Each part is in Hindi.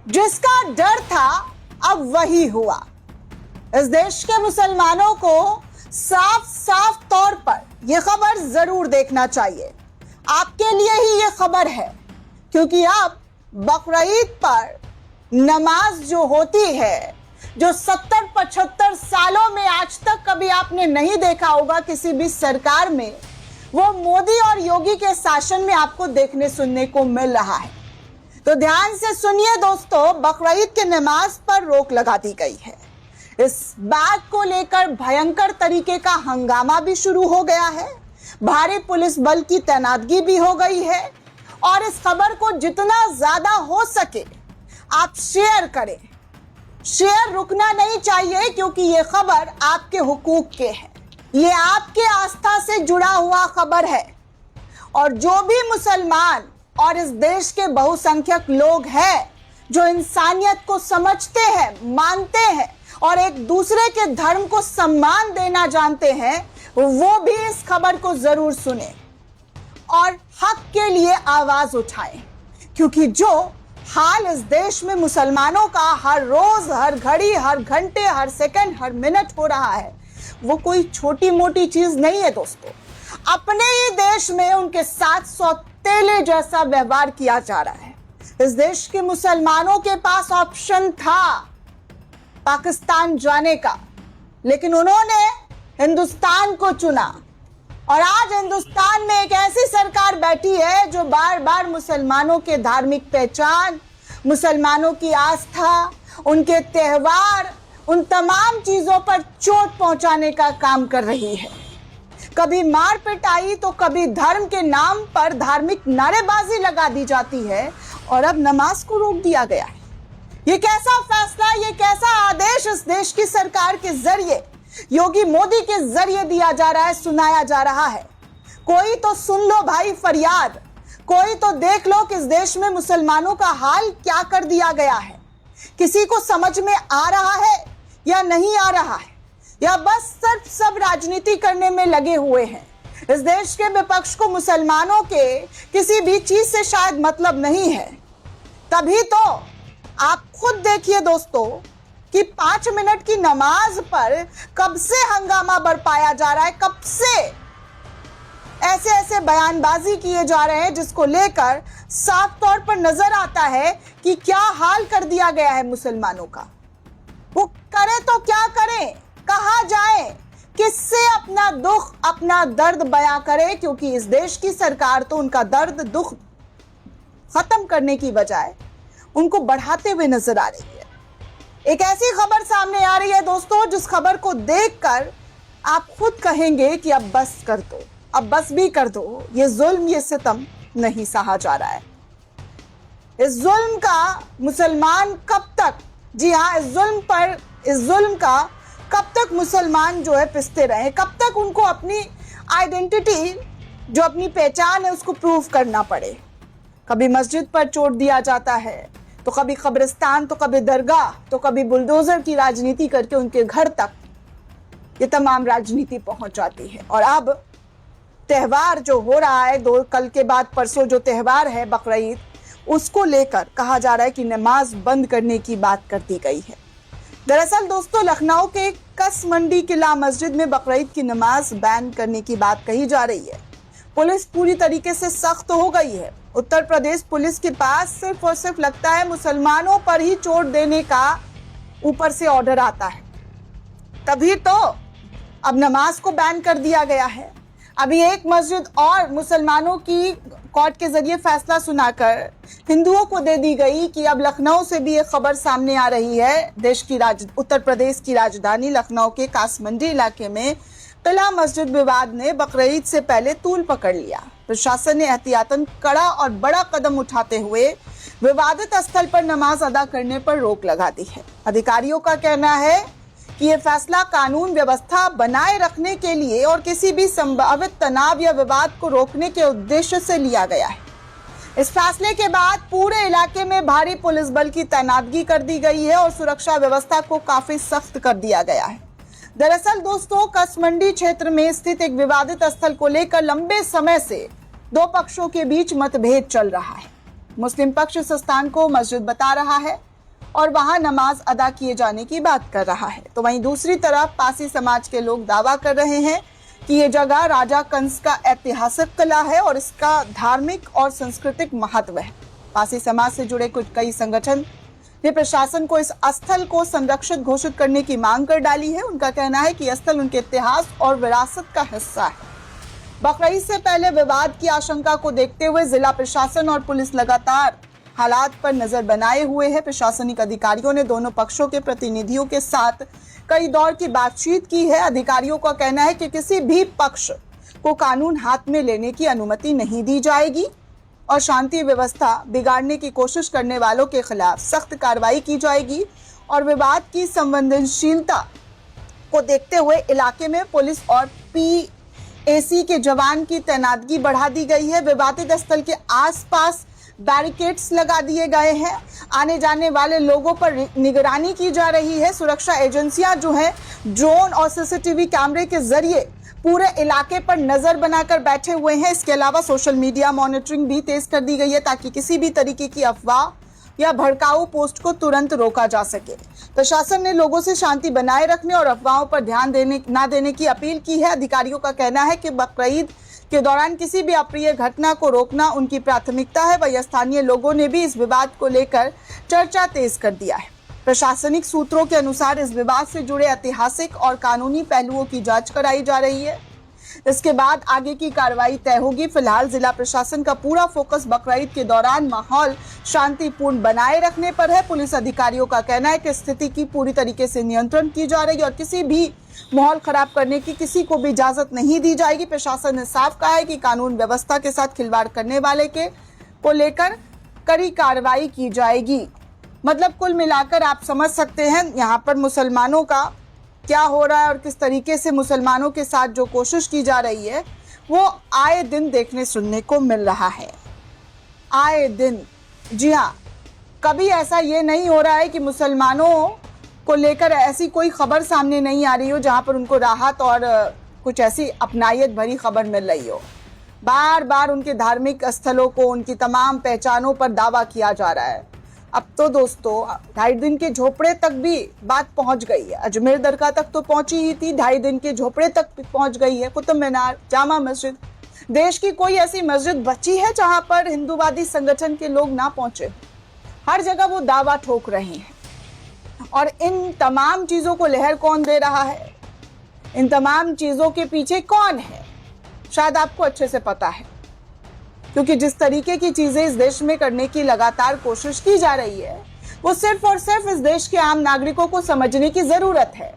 जिसका डर था अब वही हुआ। इस देश के मुसलमानों को साफ साफ तौर पर यह खबर जरूर देखना चाहिए। आपके लिए ही यह खबर है, क्योंकि अब बकरीद पर नमाज जो होती है, जो 70-75 सालों में आज तक कभी आपने नहीं देखा होगा किसी भी सरकार में, वो मोदी और योगी के शासन में आपको देखने सुनने को मिल रहा है। तो ध्यान से सुनिए दोस्तों, बकरीद की नमाज पर रोक लगा दी गई है। इस बात को लेकर भयंकर तरीके का हंगामा भी शुरू हो गया है, भारी पुलिस बल की तैनातगी भी हो गई है। और इस खबर को जितना ज्यादा हो सके आप शेयर करें। शेयर रुकना नहीं चाहिए, क्योंकि ये खबर आपके हुकूक के है, ये आपके आस्था से जुड़ा हुआ खबर है। और जो भी मुसलमान और इस देश के बहुसंख्यक लोग हैं जो इंसानियत को समझते हैं, मानते हैं और एक दूसरे के धर्म को सम्मान देना जानते हैं, वो भी इस खबर को जरूर सुने और हक के लिए आवाज उठाएं। क्योंकि जो हाल इस देश में मुसलमानों का हर रोज, हर घड़ी, हर घंटे, हर सेकंड, हर मिनट हो रहा है, वो कोई छोटी मोटी चीज नहीं है दोस्तों। अपने ही देश में उनके साथ सौतेले जैसा व्यवहार किया जा रहा है। इस देश के मुसलमानों के पास ऑप्शन था पाकिस्तान जाने का, लेकिन उन्होंने हिंदुस्तान को चुना। और आज हिंदुस्तान में एक ऐसी सरकार बैठी है जो बार बार मुसलमानों के धार्मिक पहचान, मुसलमानों की आस्था, उनके त्योहार, उन तमाम चीजों पर चोट पहुंचाने का काम कर रही है। कभी मार पिटाई तो कभी धर्म के नाम पर धार्मिक नारेबाजी लगा दी जाती है, और अब नमाज को रोक दिया गया है। ये कैसा फैसला, ये कैसा आदेश इस देश की सरकार के जरिए, योगी मोदी के जरिए दिया जा रहा है, सुनाया जा रहा है। कोई तो सुन लो भाई फरियाद, कोई तो देख लो कि इस देश में मुसलमानों का हाल क्या कर दिया गया है। किसी को समझ में आ रहा है या नहीं आ रहा है, या बस सिर्फ सब राजनीति करने में लगे हुए हैं। इस देश के विपक्ष को मुसलमानों के किसी भी चीज से शायद मतलब नहीं है। तभी तो आप खुद देखिए दोस्तों कि 5 मिनट की नमाज पर कब से हंगामा बरपाया जा रहा है, कब से ऐसे ऐसे बयानबाजी किए जा रहे हैं, जिसको लेकर साफ तौर पर नजर आता है कि क्या हाल कर दिया गया है मुसलमानों का। वो करे तो क्या करें, कहां जाए, किससे अपना दुख, अपना दर्द बयां करे, क्योंकि इस देश की सरकार तो उनका दर्द, दुख खत्म करने की बजाय उनको बढ़ाते हुए नजर आ रही है। एक ऐसी खबर सामने आ रही है दोस्तों, जिस खबर को देखकर आप खुद कहेंगे कि अब बस कर दो, अब बस भी कर दो। ये जुल्म, ये सितम नहीं सहा जा रहा है। इस जुल्म का मुसलमान कब तक, जी हाँ, इस जुल्म का कब तक मुसलमान जो है पिसते रहे, कब तक उनको अपनी आइडेंटिटी, जो अपनी पहचान है, उसको प्रूव करना पड़े। कभी मस्जिद पर चोट दिया जाता है, तो कभी कब्रिस्तान, तो कभी दरगाह, तो कभी बुलडोजर की राजनीति करके उनके घर तक ये तमाम राजनीति पहुंच जाती है। और अब त्यौहार जो हो रहा है, कल के बाद परसों जो त्यौहार है बकरीद, उसको लेकर कहा जा रहा है कि नमाज बंद करने की बात कर दी गई है। दरअसल दोस्तों, लखनऊ के कस मंडी किला मस्जिद में बकरीद की नमाज बैन करने की बात कही जा रही है। पुलिस पूरी तरीके से सख्त हो गई है। उत्तर प्रदेश पुलिस के पास सिर्फ और सिर्फ लगता है मुसलमानों पर ही चोट देने का ऊपर से ऑर्डर आता है, तभी तो अब नमाज को बैन कर दिया गया है। अभी एक मस्जिद और मुसलमानों की कोर्ट के जरिए फैसला सुनाकर हिंदुओं को दे दी गई कि अब लखनऊ से भी एक खबर सामने आ रही है। उत्तर प्रदेश की राजधानी लखनऊ के कासमंडी इलाके में किला मस्जिद विवाद ने बकरीद से पहले तूल पकड़ लिया। प्रशासन ने एहतियातन कड़ा और बड़ा कदम उठाते हुए विवादित स्थल पर नमाज अदा करने पर रोक लगा दी है। अधिकारियों का कहना है कि यह फैसला कानून व्यवस्था बनाए रखने के लिए और किसी भी संभावित तनाव या विवाद को रोकने के उद्देश्य से लिया गया है। इस फैसले के बाद पूरे इलाके में भारी पुलिस बल की तैनातगी कर दी गई है और सुरक्षा व्यवस्था को काफी सख्त कर दिया गया है। दरअसल दोस्तों, कसमंडी क्षेत्र में स्थित एक विवादित स्थल को लेकर लंबे समय से दो पक्षों के बीच मतभेद चल रहा है। मुस्लिम पक्ष इस स्थान को मस्जिद बता रहा है, और वहां नमाज अदा किए जाने की बात कर रहा है। तो वहीं दूसरी तरफ पासी समाज के लोग दावा कर रहे हैं कि ये जगह राजा कंस का ऐतिहासिक किला है और इसका धार्मिक और सांस्कृतिक महत्व है। पासी समाज से जुड़े कई संगठन ने प्रशासन को इस स्थल को संरक्षित घोषित करने की मांग कर डाली है। उनका कहना है कि स्थल उनके इतिहास और विरासत का हिस्सा है। बकरीद से पहले विवाद की आशंका को देखते हुए जिला प्रशासन और पुलिस लगातार हालात पर नजर बनाए हुए है। प्रशासनिक अधिकारियों ने दोनों पक्षों के प्रतिनिधियों के साथ कई दौर की बातचीत की है। अधिकारियों का कहना है कि किसी भी पक्ष को कानून हाथ में लेने की अनुमति नहीं दी जाएगी और शांति व्यवस्था बिगाड़ने की कोशिश करने वालों के खिलाफ सख्त कार्रवाई की जाएगी। और विवाद की संवेदनशीलता को देखते हुए इलाके में पुलिस और PAC के जवान की तैनातगी बढ़ा दी गई है। विवादित स्थल के आसपास बैरिकेड्स लगा दिए गए हैं। आने जाने वाले लोगों पर निगरानी की जा रही है। सुरक्षा एजेंसियां जो हैं ड्रोन और CCTV कैमरे के जरिए पूरे इलाके पर नजर बनाकर बैठे हुए हैं। इसके अलावा सोशल मीडिया मॉनिटरिंग भी तेज कर दी गई है ताकि किसी भी तरीके की अफवाह या भड़काऊ पोस्ट को तुरंत रोका जा सके। प्रशासन ने लोगों से शांति बनाए रखने और अफवाहों पर ध्यान न देने की अपील की है। अधिकारियों का कहना है कि बकरीद के दौरान किसी भी अप्रिय घटना को रोकना उनकी प्राथमिकता है। वहीं स्थानीय लोगों ने भी इस विवाद को लेकर चर्चा तेज कर दिया है। प्रशासनिक सूत्रों के अनुसार इस विवाद से जुड़े ऐतिहासिक और कानूनी पहलुओं की जांच कराई जा रही है। इसके बाद आगे की कार्रवाई तय होगी। फिलहाल जिला प्रशासन का पूरा फोकस बकरीद के दौरान माहौल शांतिपूर्ण बनाए रखने पर है। पुलिस अधिकारियों का कहना है कि स्थिति की पूरी तरीके से नियंत्रण की जा रही है और किसी भी माहौल खराब करने की किसी को भी इजाजत नहीं दी जाएगी। प्रशासन ने साफ कहा है कि कानून व्यवस्था के साथ खिलवाड़ करने वाले को लेकर कड़ी कार्रवाई की जाएगी। मतलब कुल मिलाकर आप समझ सकते हैं यहाँ पर मुसलमानों का क्या हो रहा है और किस तरीके से मुसलमानों के साथ जो कोशिश की जा रही है वो आए दिन देखने सुनने को मिल रहा है। आए दिन, जी हाँ, कभी ऐसा ये नहीं हो रहा है कि मुसलमानों को लेकर ऐसी कोई खबर सामने नहीं आ रही हो जहां पर उनको राहत और कुछ ऐसी अपनायत भरी खबर मिल रही हो। बार बार उनके धार्मिक स्थलों को, उनकी तमाम पहचानों पर दावा किया जा रहा है। अब तो दोस्तों 2.5 दिन के झोपड़े तक भी बात पहुंच गई है। अजमेर दरगाह तक तो पहुंची ही थी, 2.5 दिन के झोपड़े तक पहुंच गई है। कुतुब मीनार, जामा मस्जिद, देश की कोई ऐसी मस्जिद बची है जहां पर हिंदूवादी संगठन के लोग ना पहुंचे? हर जगह वो दावा ठोक रहे हैं। और इन तमाम चीजों को लहर कौन दे रहा है, इन तमाम चीजों के पीछे कौन है, शायद आपको अच्छे से पता है। क्योंकि जिस तरीके की चीजें इस देश में करने की लगातार कोशिश की जा रही है वो सिर्फ और सिर्फ इस देश के आम नागरिकों को समझने की जरूरत है।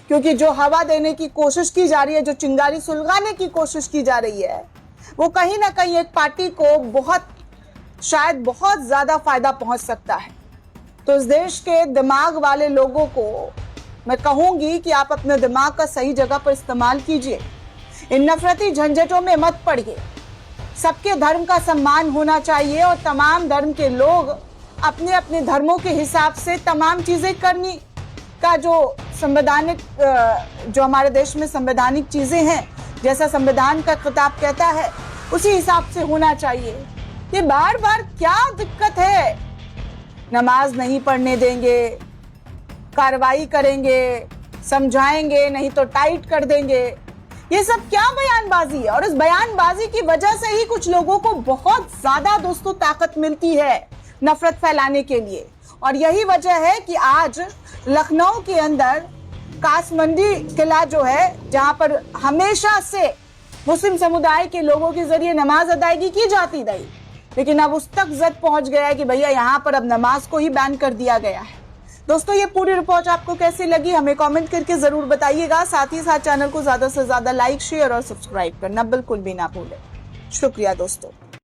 क्योंकि जो हवा देने की कोशिश की जा रही है, जो चिंगारी सुलगाने की कोशिश की जा रही है, वो कहीं ना कहीं एक पार्टी को शायद बहुत ज्यादा फायदा पहुंच सकता है। तो इस देश के दिमाग वाले लोगों को मैं कहूंगी कि आप अपने दिमाग का सही जगह पर इस्तेमाल कीजिए। इन नफरती झंझटों में मत पड़िए। सबके धर्म का सम्मान होना चाहिए और तमाम धर्म के लोग अपने अपने धर्मों के हिसाब से तमाम चीजें करनी का जो हमारे देश में संवैधानिक चीजें हैं, जैसा संविधान का किताब कहता है, उसी हिसाब से होना चाहिए। ये बार बार क्या दिक्कत है? नमाज नहीं पढ़ने देंगे, कार्रवाई करेंगे, समझाएंगे, नहीं तो टाइट कर देंगे। ये सब क्या बयानबाजी है? और इस बयानबाजी की वजह से ही कुछ लोगों को बहुत ज्यादा दोस्तों ताकत मिलती है नफरत फैलाने के लिए। और यही वजह है कि आज लखनऊ के अंदर कासमंडी किला जो है, जहां पर हमेशा से मुस्लिम समुदाय के लोगों के जरिए नमाज अदायगी की जाती रही, लेकिन अब उस तक जद पहुंच गया है कि भैया यहाँ पर अब नमाज को ही बैन कर दिया गया है। दोस्तों ये पूरी रिपोर्ट आपको कैसी लगी हमें कमेंट करके जरूर बताइएगा। साथ ही साथ चैनल को ज्यादा से ज्यादा लाइक, शेयर और सब्सक्राइब करना बिल्कुल भी ना भूलें। शुक्रिया दोस्तों।